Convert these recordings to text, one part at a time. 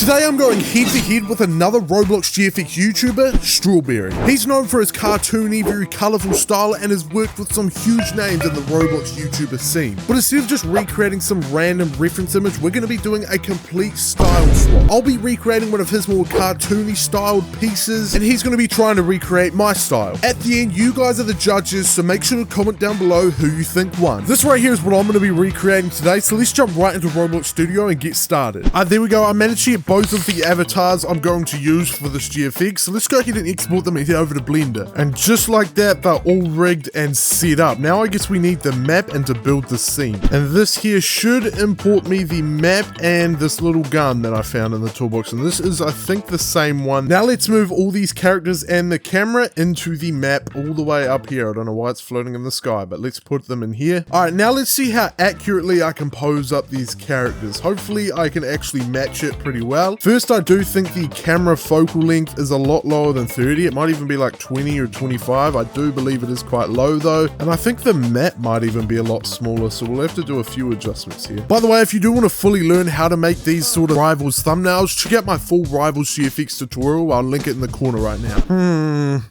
Today I'm going head to head with another Roblox GFX YouTuber, Strawberry. He's known for his cartoony, very colourful style and has worked with some huge names in the Roblox YouTuber scene. But instead of just recreating some random reference image, we're going to be doing a complete style swap. I'll be recreating one of his more cartoony styled pieces and he's going to be trying to recreate my style. At the end, you guys are the judges, so make sure to comment down below who you think won. This right here is what I'm going to be recreating today, so let's jump right into Roblox Studio and get started. There we go, I managed to get both of the avatars I'm going to use for this GFX, so let's go ahead and export them and head over to Blender. And just like that, they're all rigged and set up. Now I guess we need the map and to build the scene. And this here should import me the map and this little gun that I found in the toolbox. And this is, I think, the same one. Now let's move all these characters and the camera into the map all the way up here. I don't know why it's floating in the sky, but let's put them in here. All right, now let's see how accurately I can pose up these characters. Hopefully I can actually match it pretty well. First, I do think the camera focal length is a lot lower than 30. It might even be like 20 or 25. I do believe it is quite low though. And I think the map might even be a lot smaller, so we'll have to do a few adjustments here. By the way, if you do want to fully learn how to make these sort of Rivals thumbnails, check out my full Rivals GFX tutorial. I'll link it in the corner right now.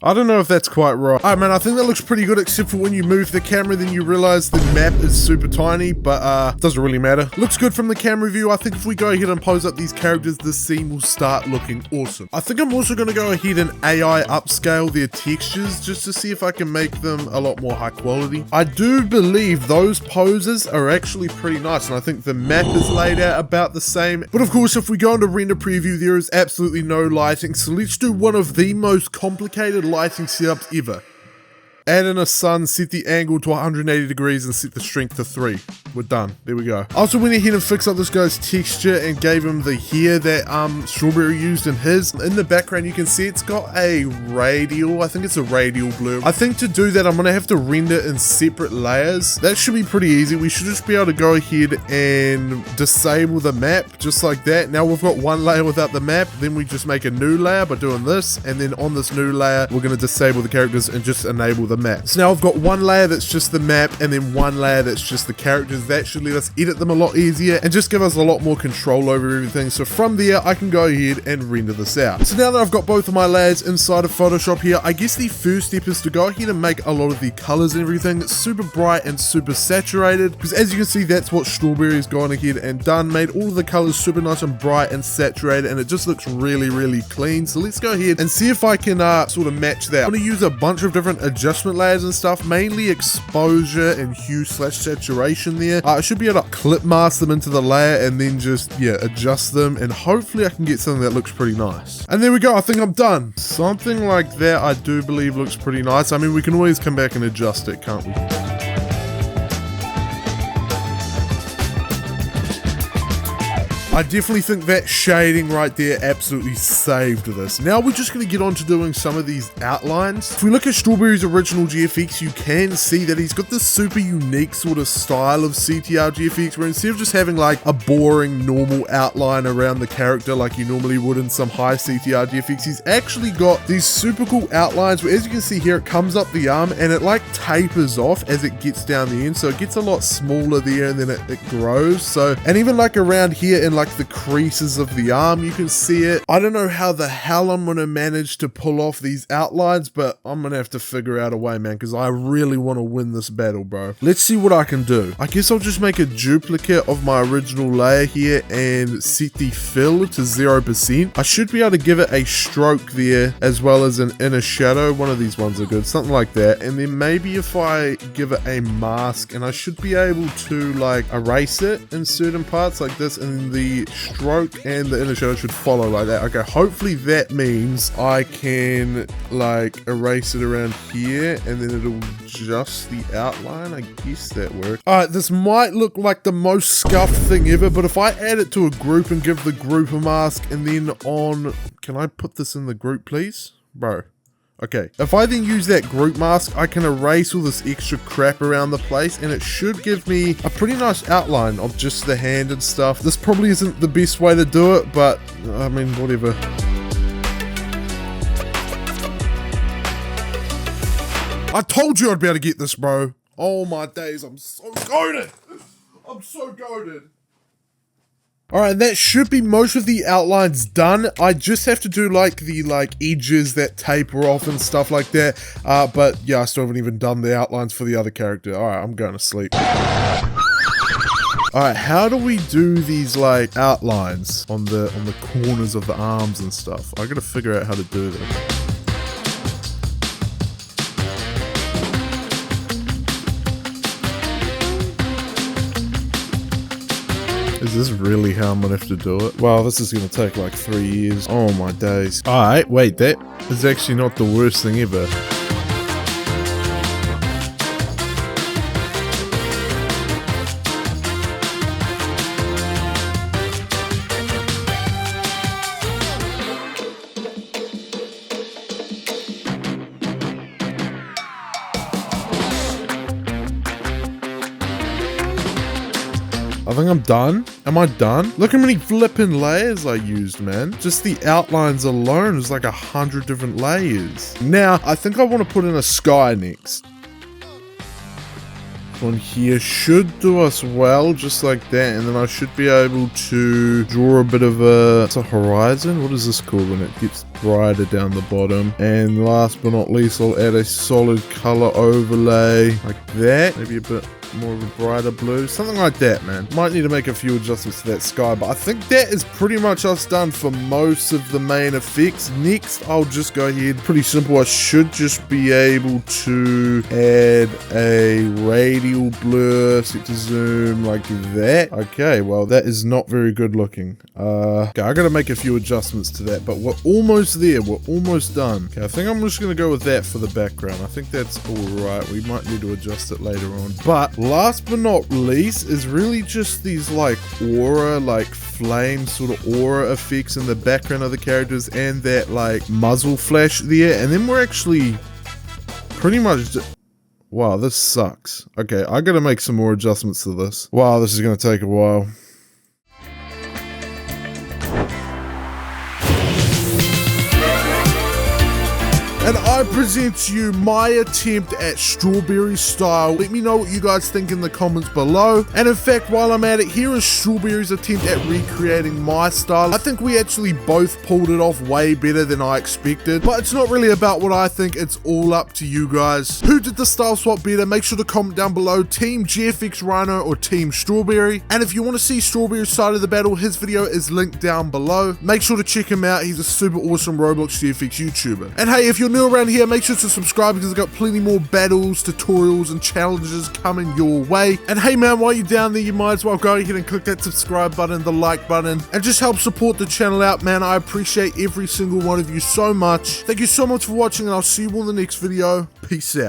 I don't know if that's quite right. Alright man, I think that looks pretty good except for when you move the camera then you realize the map is super tiny, but doesn't really matter. Looks good from the camera view. I think if we go ahead and pose up these characters, this scene will start looking awesome. I think I'm also going to go ahead and AI upscale their textures just to see if I can make them a lot more high quality. I do believe those poses are actually pretty nice and I think the map is laid out about the same. But of course, if we go into render preview, there is absolutely no lighting, so let's do one of the most complicated lighting setups ever. Add in a sun, set the angle to 180 degrees and set the strength to 3. We're done. There we go. I also went ahead and fixed up this guy's texture and gave him the hair that Strawberry used in his. In the background you can see it's got a radial, I think it's a radial blur. I think to do that I'm going to have to render in separate layers. That should be pretty easy. We should just be able to go ahead and disable the map just like that. Now we've got one layer without the map, then we just make a new layer by doing this, and then on this new layer we're going to disable the characters and just enable the map. So now I've got one layer that's just the map and then one layer that's just the characters. That should let us edit them a lot easier and just give us a lot more control over everything. So from there I can go ahead and render this out. So now that I've got both of my layers inside of Photoshop here, I guess the first step is to go ahead and make a lot of the colors and everything super bright and super saturated, because as you can see that's what Strawberry's gone ahead and done, made all of the colors super nice and bright and saturated, and it just looks really clean. So let's go ahead and see if I can sort of match that. I'm going to use a bunch of different adjustment layers and stuff, mainly exposure and hue / saturation there. I should be able to clip mask them into the layer and then just adjust them, and hopefully I can get something that looks pretty nice. And there we go, I think I'm done. Something like that I do believe looks pretty nice. I mean, we can always come back and adjust it, can't we? I definitely think that shading right there absolutely saved this. Now we're just going to get on to doing some of these outlines. If we look at Strawberry's original GFX, you can see that he's got this super unique sort of style of CTR GFX, where instead of just having like a boring normal outline around the character like you normally would in some high CTR GFX, he's actually got these super cool outlines where, as you can see here, it comes up the arm and it like tapers off as it gets down the end, so it gets a lot smaller there and then it grows. So, and even like around here in like the creases of the arm you can see it. I don't know how the hell I'm gonna manage to pull off these outlines, but I'm gonna have to figure out a way, man, because I really want to win this battle, bro. Let's see what I can do. I guess I'll just make a duplicate of my original layer here and set the fill to 0%. I should be able to give it a stroke there as well as an inner shadow. One of these ones are good, something like that. And then maybe if I give it a mask, and I should be able to like erase it in certain parts like this, and the stroke and the inner shadow should follow like that. Okay, hopefully that means I can like erase it around here and then it'll adjust the outline. I guess that works. Alright, this might look like the most scuffed thing ever, but if I add it to a group and give the group a mask and then on... Can I put this in the group, please? Bro. Okay, if I then use that group mask, I can erase all this extra crap around the place and it should give me a pretty nice outline of just the hand and stuff. This probably isn't the best way to do it, but I mean, whatever. I told you I'd be able to get this, bro. Oh my days, I'm so goated. I'm so goated. All right, that should be most of the outlines done. I just have to do like the edges that taper off and stuff like that. But yeah, I still haven't even done the outlines for the other character. All right, I'm going to sleep. All right, how do we do these like outlines on the corners of the arms and stuff? I gotta figure out how to do that. Is this really how I'm gonna have to do it? Wow, this is gonna take like 3 years. Oh my days. Alright, wait, that is actually not the worst thing ever. I think I'm done. Am I done? Look how many flipping layers I used, man. Just the outlines alone is like 100 different layers. Now, I think I want to put in a sky next. One here should do us well, just like that, and then I should be able to draw a bit of it's a horizon. What is this called when it gets brighter down the bottom? And last but not least, I'll add a solid color overlay like that, maybe a bit more of a brighter blue, something like that, man. Might need to make a few adjustments to that sky, but I think that is pretty much us done for most of the main effects. Next, I'll just go ahead, pretty simple. I should just be able to add a radial blur, set to zoom like that. Okay, well, that is not very good looking. Okay, I gotta make a few adjustments to that, but we're almost there. We're almost done. Okay, I think I'm just gonna go with that for the background. I think that's all right. We might need to adjust it later on, but last but not least is really just these like aura, like flame sort of aura effects in the background of the characters and that like muzzle flash there. And then we're actually pretty much wow, this sucks. Okay, I gotta make some more adjustments to this. Wow, this is gonna take a while. And I present to you my attempt at strawberry style. Let me know what you guys think in the comments below. And in fact, while I'm at it, here is Strawberry's attempt at recreating my style. I think we actually both pulled it off way better than I expected. But it's not really about what I think, it's all up to you guys. Who did the style swap better? Make sure to comment down below, Team GFX Rhino or Team Strawberry. And if you want to see Strawberry's side of the battle, his video is linked down below. Make sure to check him out, he's a super awesome Roblox GFX YouTuber. And hey, if you're new around here, make sure to subscribe because I've got plenty more battles, tutorials, and challenges coming your way. And hey man, while you're down there, you might as well go ahead and click that subscribe button, the like button, and just help support the channel out, man. I appreciate every single one of you so much. Thank you so much for watching, and I'll see you all in the next video. Peace out.